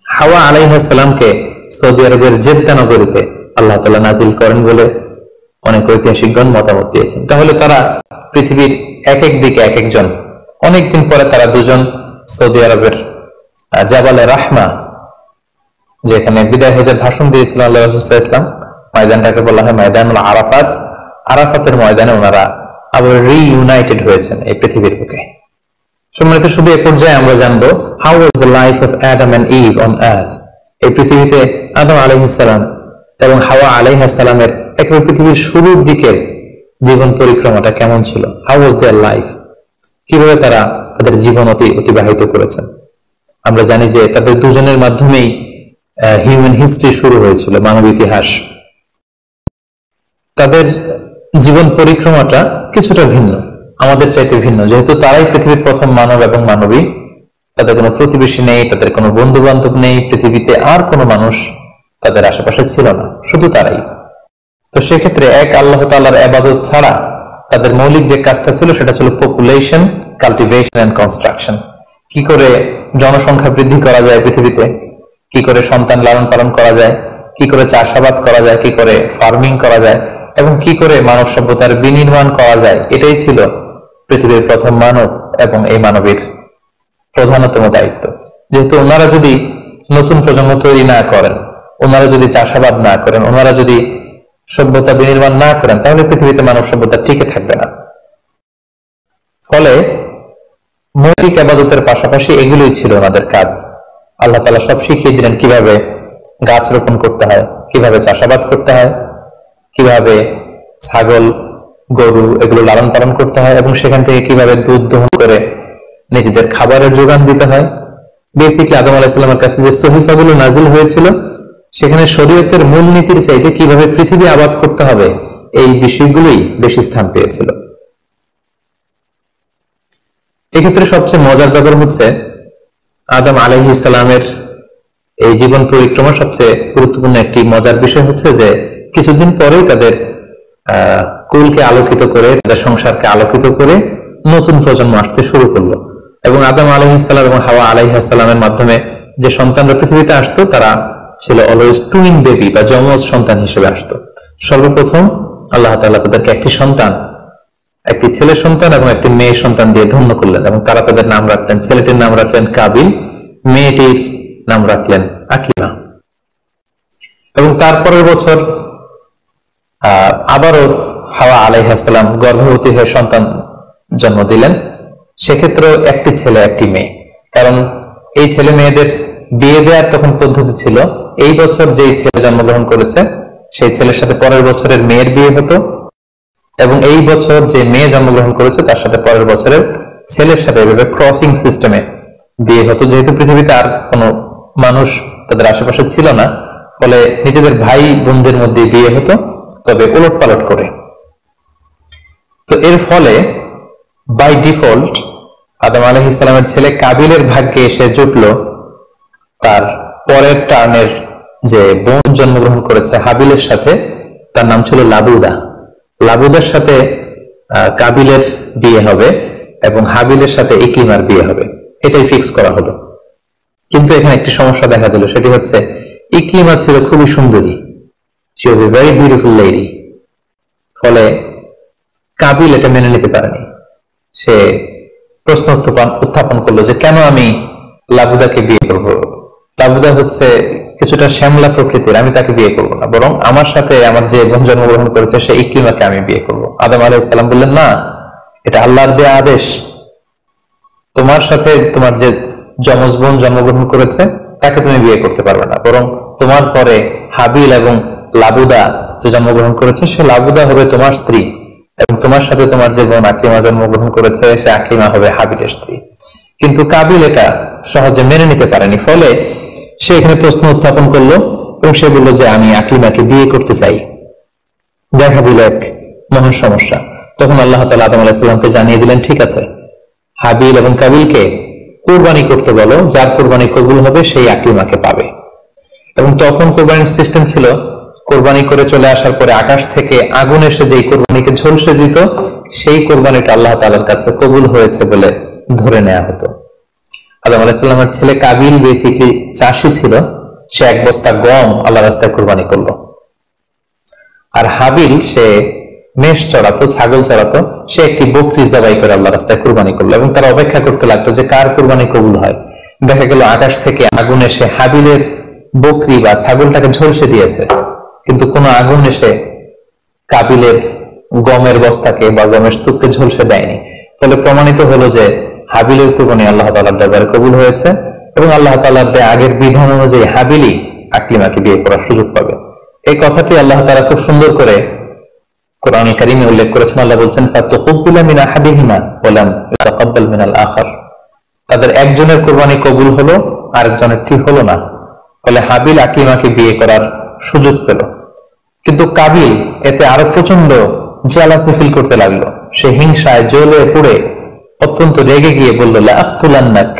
হাওয়া আলাইহিস সালামকে সৌদি আরবের জেদ্দা নগরীতে আল্লাহ তাআলা নাজিল করেন বলে অনেক ঐতিহাসিকগণ মতামত দিয়েছেন। তাহলে তারা পৃথিবীর এক এক দিকে এক একজন। অনেকদিন পরে তারা দুজন সৌদি আরবের জাবালে রাহমা, যেখানে বিদায় হজের ভাষণ দিয়েছিল আল্লাহ রাসূল সাল্লাল্লাহু আলাইহি ওয়াসাল্লাম, ময়দানটাকে বলা হয় ময়দানুল আরাফাত। আরাফাতের ময়দানে ওনারা আবার রিইউনাইটেড হয়েছেন এই পৃথিবীর বুকে। সম্মানিত, শুধু এ পর্যায়ে আমরা জানবো how was the life of Adam and Eve on earth. এই পৃথিবীতে আদম আলাইহিস সালাম এবং হাওয়া আলাইহিস সালামের একেবারে পৃথিবীর শুরুর দিকের জীবন পরিক্রমাটা কেমন ছিল। হাউ ওয়াজ দেয়ার লাইফ, কিভাবে তারা তাদের জীবন অতিবাহিত করেছেন। আমরা জানি যে তাদের দুজনের মাধ্যমেই হিউম্যান হিস্ট্রি শুরু হয়েছিল, মানব ইতিহাস। তাদের জীবন পরিক্রমাটা কিছুটা ভিন্ন, আমাদের চাইতে ভিন্ন, যেহেতু তারাই পৃথিবীর প্রথম মানব এবং মানবী। তাদের কোনো প্রতিবেশী নেই, তাদের কোনো বন্ধু বান্ধব নেই, পৃথিবীতে আর কোনো মানুষ তাদের আশেপাশে ছিল না, শুধু তারাই। তো সেক্ষেত্রে এক আল্লাহ তাআলার ইবাদত ছাড়া তাদের মৌলিক যে কাজটা ছিল সেটা ছিল পপুলেশন, কাল্টিভেশন এন্ড কনস্ট্রাকশন। কি করে জনসংখ্যা বৃদ্ধি করা যায় পৃথিবীতে, কি করে সন্তান লালন পালন করা যায়, কি করে চাষাবাদ করা যায়, কি করে ফার্মিং করা যায় এবং কি করে মানব সভ্যতার বিনির্মাণ করা যায়, এটাই ছিল পৃথিবীর প্রথম মানব এবং এই মানবীর প্রধানতম দায়িত্ব। যেহেতু ওনারা যদি নতুন প্রজন্ম তৈরি না করেন, ওনারা যদি চাষাবাদ না করেন, ওনারা যদি সভ্যতা বিনির্মাণ না করেন, তাহলে পৃথিবীতে মানব সভ্যতা টিকে থাকবে না। ফলে মৌলিক ইবাদতের পাশাপাশি এগুলোই ছিল ওনাদের কাজ। আল্লাহ তাআলা সব শিখিয়ে দিলেন কিভাবে গাছ রোপণ করতে হয়, কিভাবে চাষাবাদ করতে হয়, কিভাবে ছাগল গরু এগুলো লালন পালন করতে হয় এবং সেখান থেকে কিভাবে দুধ দহন করে নিজেদের খাবারের যোগান দিতে হয়। বেসিকলি আদম আলাইহিস সালামের কাছে যে সহিফাগুলো নাজিল হয়েছিল সেখানে শরীয়তের মূল নীতির চাইতে কিভাবে পৃথিবী আবাদ করতে হবে এই বিষয়গুলোই বেশি স্থান পেয়েছিল। এক্ষেত্রে সবচেয়ে মজার ব্যাপার হচ্ছে আদম আলাইহিস সালামের এই জীবন পরিক্রমা সবচেয়ে গুরুত্বপূর্ণ একটি মজার বিষয় হচ্ছে যে কিছুদিন পরেই তাদের কুলকে আলোকিত করে, তাদের সংসারকে আলোকিত করে নতুন প্রজন্ম আসতে শুরু করলো। এবং আদম আলাইহিস সালাম এবং হাওয়া আলাইহিস সালামের মাধ্যমে যে সন্তানরা পৃথিবীতে আসতো তারা ছিল অলওয়েজ টুইন বেবি বা যমজ সন্তান হিসেবে আসতো। সর্বপ্রথম আল্লাহ তাআলা তাদেরকে একটি সন্তান, একটি ছেলে সন্তান এবং একটি মেয়ে সন্তান দিয়ে ধন্য করলেন এবং তারা তাদের নাম রাখলেন, ছেলেটির নাম রাখলেন কাবিল, মেয়েটির নাম রাখলেন আকীমা। এবং তারপরের বছর আবারও হাওয়া আলাইহিস সালাম গর্ভবতী হয়ে সন্তান জন্ম দিলেন। সেক্ষেত্রেও একটি ছেলে একটি মেয়ে, কারণ এই ছেলে মেয়েদের বিয়ে দেওয়ার তখন পদ্ধতি ছিল এই বছর যেই ছেলে জন্মগ্রহণ করেছে সেই ছেলের সাথে পরের বছরের মেয়ের বিয়ে হতো, এবং এই বছর যে মেয়ে জন্মগ্রহণ করেছে তার সাথে পরের বছরের ছেলের সাথে এভাবে ক্রসিং সিস্টেমে বিয়ে হতো। যেহেতু পৃথিবীতে আর কোনো মানুষ তাদের আশেপাশে ছিল না, ফলে নিজেদের ভাই বোনদের মধ্যে বিয়ে হতো, তবে উলট পালট করে। তো এর ফলে বাই ডিফল্ট আদম আলাইহিস সালামের ছেলে কাবিলের ভাগ্যে এসে জুটল তার পরের টার্নের যে বোন জন্মগ্রহণ করেছে হাবিলের সাথে, তার নাম ছিল লাবুদা। লাবুদার সাথে কাবিলের বিয়ে হবে এবং হাবিলের সাথে ইকলিমার বিয়ে হবে, এটাই ফিক্স করা হলো। কিন্তু এখানে একটি সমস্যা দেখা দিল, সেটি হচ্ছে ইকলিমা ছিল খুবই সুন্দরী, she was a very beautiful lady. ফলে কাবিল এটা মেনে নিতে পারেনি। সে প্রশ্ন উত্থাপন করলো যে কেন আমি লাবুদাকে বিয়ে করব? লাবুদা হচ্ছে কিছুটা শ্যামলা প্রকৃতির, আমি তাকে বিয়ে করব না, বরং আমার সাথে আমার যে বোন জন্মগ্রহণ করেছে সে ইকলিমাকে আমি বিয়ে করব। আদম আলাইহিস সালাম বললেন, না, এটা আল্লাহর দেয়া আদেশ। তোমার সাথে তোমার যে যমজ বোন জন্মগ্রহণ করেছে তাকে তুমি বিয়ে করতে পারবে না, বরং তোমার পরে হাবিল এবং লাবুদা যে জন্মগ্রহণ করেছে সে লাবুদা হবে তোমার স্ত্রী, এবং তোমার সাথে তোমার যে বোন আকলিমা জন্মগ্রহণ করেছে সে আকলিমা হবে হাবিলের স্ত্রী। কিন্তু কাবিল এটা সহজে মেনে নিতে পারেনি। ফলে সে এখানে প্রশ্ন উত্থাপন করলো এবং সে বলল যে আমি আকলিমাকে বিয়ে করতে চাই। দেখা দিল এক মহা সমস্যা। তখন আল্লাহ তাআলা আদম আলাইহিস সালামকে জানিয়ে দিলেন, ঠিক আছে, হাবিল এবং কাবিলকে কুরবানি করতে বলো, যার কুরবানি কবুল হবে সেই আকলিমাকে পাবে। এবং তখন কুরবানির সিস্টেম ছিল কোরবানি করে চলে আসার পরে আকাশ থেকে আগুন এসে যেই কোরবানিকে ঝলসে দিত, সেই কোরবানিটা আল্লাহ তাআলার কাছে কবুল হয়েছে বলে ধরে নেওয়া হতো। আদম আলাইহিস সালামের ছেলে কাবিল বেসিক্যালি চাষি ছিল, সে এক বস্তা গম আল্লাহর রাস্তায় কোরবানি করলো। আর হাবিল সে মেষ চড়াতো, ছাগল চড়াতো, সে একটি বকরি জবাই করে আল্লাহর রাস্তায় কোরবানি করলো। এবং তারা অপেক্ষা করতে লাগলো যে কার কোরবানি কবুল হয়। দেখা গেল আকাশ থেকে আগুন এসে হাবিলের বকরি বা ছাগলটাকে ঝলসে দিয়েছে, কিন্তু কোনো আগুন এসে কাবিলের গমের বস্তাকে বা গমের স্তূপকে ঝলসে দেয়নি। ফলে প্রমাণিত হলো যে হাবিলের কুরবানি আল্লাহ তাআলার দরবারে কবুল হয়েছে এবং আল্লাহ তাআলার দেয়া আগের বিধান অনুযায়ী হাবিলই আকলিমাকে বিয়ে করার সুযোগ পাবে। এই কথাটি আল্লাহ তাআলা খুব সুন্দর করে কোরআনুল কারীমে উল্লেখ করেছেন। আল্লাহ বলছেন, ফাতাকুব্বিলা মিন আহাদিহিমা ওয়া লাম ইউতাকাব্বাল মিনাল আখার। তাদের একজনের কুরবানি কবুল হলো, আরেকজনের ঠিক হলো না। ফলে হাবিল আকলিমাকে বিয়ে করার সুযোগ পেল। কিন্তু কাবিল এতে আরো প্রচন্ড জেলাসি ফিল করতে লাগলো। সে হিংসায় জ্বলে পুড়ে অত্যন্ত রেগে গিয়ে বলল, লা আক্তুলান্নাক,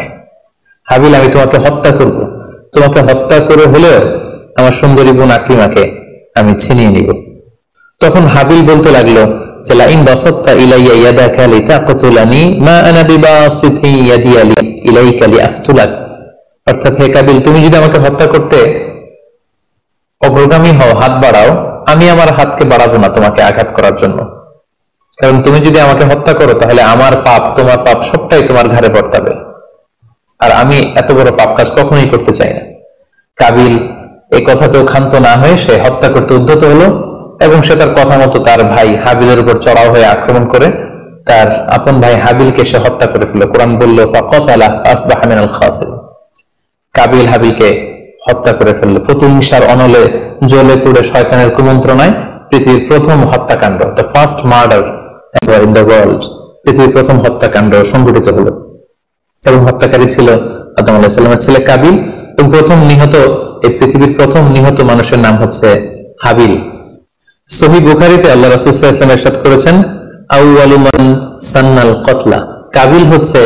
হাবিল আমি তোমাকে হত্যা করব, তোমাকে হত্যা করে হলেও আমার সুন্দরী বোন আকলিমাকে আমি ছিনিয়ে নিব। তখন হাবিল বলতে লাগলো যে লা ইন বাসাত্তা ইলাইয়া ইয়াদাকা লিতাকতুলানি মা আনা বিবাসিতি ইয়াদি ইলাইকা লিআকতুলাক। অর্থাৎ, হে কাবিল, তুমি যদি আমাকে হত্যা করতে অগ্রগামী হও, হাত বাড়াও, আমি আমার হাতকে বাড়াবো না তোমাকে আঘাত করার জন্য। কারণ তুমি যদি আমাকে হত্যা করো তাহলে আমার পাপ, তোমার পাপ সবটাই তোমার ঘাড়ে বর্তাবে, আর আমি এত বড় পাপ কাজ কখনোই করতে চাই না। কাবিল এই কথাতেও ক্ষান্ত না হয়ে সে হত্যা করতে উদ্যত হলো এবং সে তার কথা মতো তার ভাই হাবিলের উপর চড়াও হয়ে আক্রমণ করে তার আপন ভাই হাবিলকে সে হত্যা করে ফেলল। কোরআন বলল, ফাকাতালা ফাসবাহা মিনাল খাসিরিন। কাবিল হাবিলকে হত্যা করে ফেলল। প্রতিহিংসার অনলে জ্বলে পুড়ে শয়তানের কুমন্ত্রণায় পৃথিবীর প্রথম হত্যাকাণ্ড, the first murder in the world, পৃথিবীর প্রথম হত্যাকাণ্ড সংঘটিত হলো। এবং হত্যাকারী ছিল আদম আলাইহিস সালামের ছেলে কাবিল। এবং এই পৃথিবীর প্রথম নিহত মানুষের নাম হচ্ছে হাবিল। সহিহ বুখারীতে আল্লাহ রাসূল সাল্লাল্লাহু আলাইহি ওয়াসাল্লাম ইরশাদ করেছেন, আউয়ালু মান সান্নাল কতলা, কাবিল হচ্ছে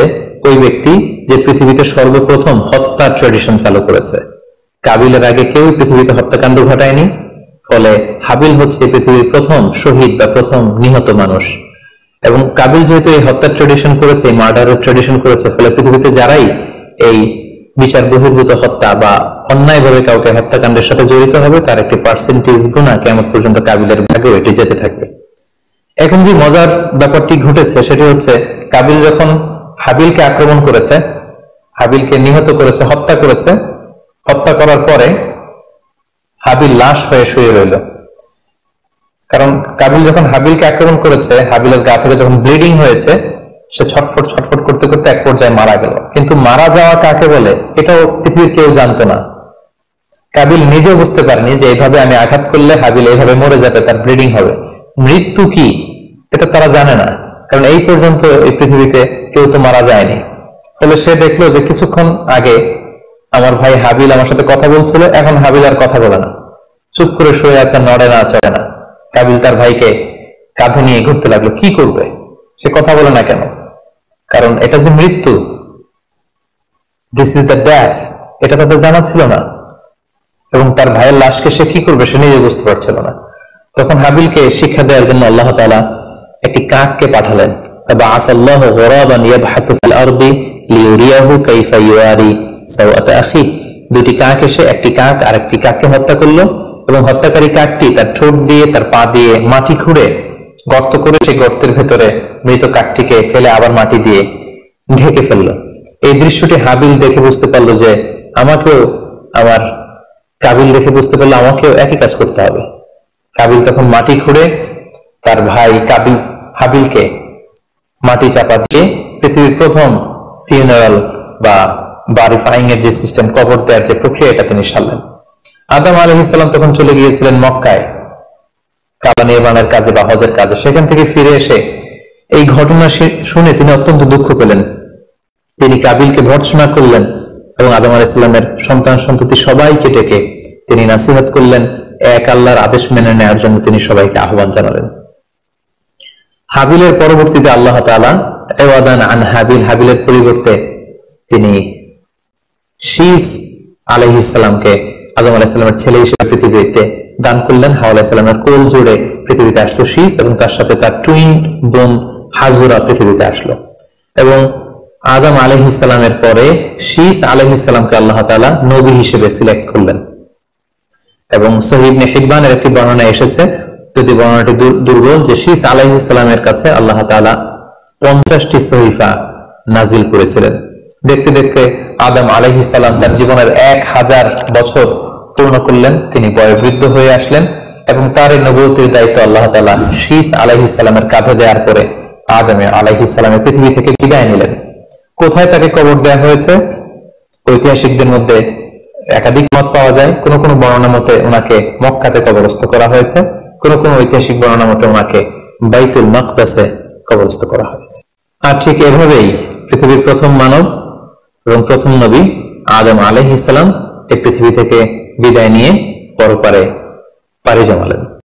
ওই ব্যক্তি যে পৃথিবীতে সর্বপ্রথম হত্যার ট্র্যাডিশন চালু করেছে। কাবিলের আগে কেউ পৃথিবীতে হত্যাকাণ্ড ঘটায়নি, ফলে হাবিল হচ্ছে পৃথিবীর প্রথম শহীদ বা প্রথম নিহত মানুষ। এবং কাবিল যেহেতু এই হত্যার ট্র্যাডিশন করেছে, মার্ডারের ট্র্যাডিশন করেছে, ফলে পৃথিবীতে যারাই এই বিচার বহির্ভূত হত্যা বা অন্যায়ভাবে কাউকে হত্যাকাণ্ডের সাথে জড়িত হবে, তার একটি পার্সেন্টেজ গুণা কিয়ামত পর্যন্ত কাবিলের ভাগে এটি যেতে থাকবে। এখন যে মজার ব্যাপারটি ঘটেছে সেটি হচ্ছে, কাবিল যখন হাবিলকে আক্রমণ করেছে, হাবিলকে নিহত করেছে, হত্যা করেছে, হত্যা করার পরে হাবিল লাশ হয়ে শুয়ে রইল। কারণ কাবিল যখন হাবিলকে আক্রমণ করেছে, হাবিলের গা থেকে যখন ব্লিডিং হয়েছে, সে ছটফট ছটফট করতে করতে এক পর্যায়ে মারা গেল। কিন্তু মারা যাওয়া কাকে বলে এটাও পৃথিবীর কেউ জানতো না। কাবিল নিজেও বুঝতে পারেনি যে এইভাবে আমি আঘাত করলে হাবিল এইভাবে মরে যাবে, তার ব্লিডিং হবে। মৃত্যু কি এটা তারা জানে না, কারণ এই পর্যন্ত এই পৃথিবীতে কেউ তো মারা যায়নি। ফলে সে দেখলো যে কিছুক্ষণ আগে আমার ভাই হাবিল আমার সাথে কথা বলছিল, এখন হাবিল আর কথা বলে না, চুপ করে শুয়ে আছে, নড়ে না, চড়ে না। কাবিল তার ভাইকে কাঁধে নিয়ে ঘুরতে লাগলো। কি করবে, সে কথা বলে না কেন? কারণ এটা যে মৃত্যু, দিস ইজ দ্য ডেথ, এটা তাদের জানা ছিল না। এবং তার ভাইয়ের লাশকে সে কি করবে সে নিজে বুঝতে পারছিল না। তখন হাবিলকে শিক্ষা দেওয়ার জন্য আল্লাহ তাআলা একটি কাককে পাঠালেন। দুটি কাক এসে একটি কাক আর একটি কাককে হত্যা করলো, এবং হত্যাকারী কাকটি তার ঠোঁট দিয়ে তার পা দিয়ে মাটি খুঁড়ে গর্ত করে সেই গর্তের ভেতরে মৃত কাকটিকে ফেলে আবার মাটি দিয়ে ঢেকে ফেললো। এই দৃশ্যটি হাবিল দেখে বুঝতে পারলো যে আমাকেও, আমার কাবিল দেখে বুঝতে পারলো আমাকেও একই কাজ করতে হবে। কাবিল তখন মাটি খুঁড়ে তার ভাই কাবিল হাবিলকে মাটি চাপা দিয়ে পৃথিবীর প্রথম ফিউনারাল বা বারিফাইং এর যে সিস্টেম, কবর দেওয়ার যে প্রক্রিয়া, এটা তিনি সারলেন। আদম আলাইহিস সালাম তখন চলে গিয়েছিলেন মক্কায় কাবা নির্মাণের কাজে বা হজের কাজে। সেখান থেকে ফিরে এসে এই ঘটনা শুনে তিনি অত্যন্ত দুঃখ পেলেন। তিনি কাবিলকে ভর্ৎসনা করলেন এবং আদম আলাইহিস সালামের সন্তান সন্ততি সবাইকে ডেকে তিনি নাসিহত করলেন, এক আল্লাহর আদেশ মেনে নেওয়ার জন্য তিনি সবাইকে আহ্বান জানালেন। হাবিলের পরবর্তীতে আল্লাহ তাআলা ইওয়াদান আন হাবিল, হাবিলের পরিবর্তে তিনি শীস আলাইহিস সালামকে আদম আলাইহিস সালামের ছেলে হিসেবে পৃথিবীতে দান করলেন। হাওয়া আলাইহিস সালামের কোল জুড়ে পৃথিবীতে আসলো শীস, এবং তার সাথে তার টুইন বোন হাজুরা পৃথিবীতে আসলো। এবং আদম আলাইহিস সালামের পরে শীস আলাইহিস সালামকে আল্লাহ তাআলা নবী হিসেবে সিলেক্ট করলেন। এবং সহিহ ইবনে হিব্বানের একটি বর্ণনা এসেছে, যদি বর্ণনাটি দুর্বল, যে শীস আলাইহিস সালামের কাছে আল্লাহ তাআলা 50টি সহিফা নাজিল করেছিলেন। দেখতে দেখতে আদম আলাইহিস সালাম তার জীবনের 1000 বছর পূর্ণ করলেন, তিনি বয়োবৃদ্ধ হয়ে আসলেন, এবং তার এই নবুয়তের দায়িত্ব আল্লাহ তাআলা শীস আলাইহিস সালামের কাঁধে দেওয়ার পরে আদম আলাইহিস সালামের পৃথিবী থেকে বিদায় নিলেন। কোথায় তাকে কবর দেওয়া হয়েছে? ঐতিহাসিকদের মধ্যে একাধিক মত পাওয়া যায়। কোন কোন বর্ণনা মতে ওনাকে মক্কাতে কবরস্থ করা হয়েছে, কোন কোন ঐতিহাসিক বর্ণনা মতে ওনাকে বাইতুল মাকদাসে কবরস্থ করা হয়েছে। আর ঠিক এভাবেই পৃথিবীর প্রথম মানব এবং প্রথম নবী আদম আলাইহিস সালাম এই পৃথিবী থেকে বিদায় নিয়ে পরপারে পাড়ি জমালেন।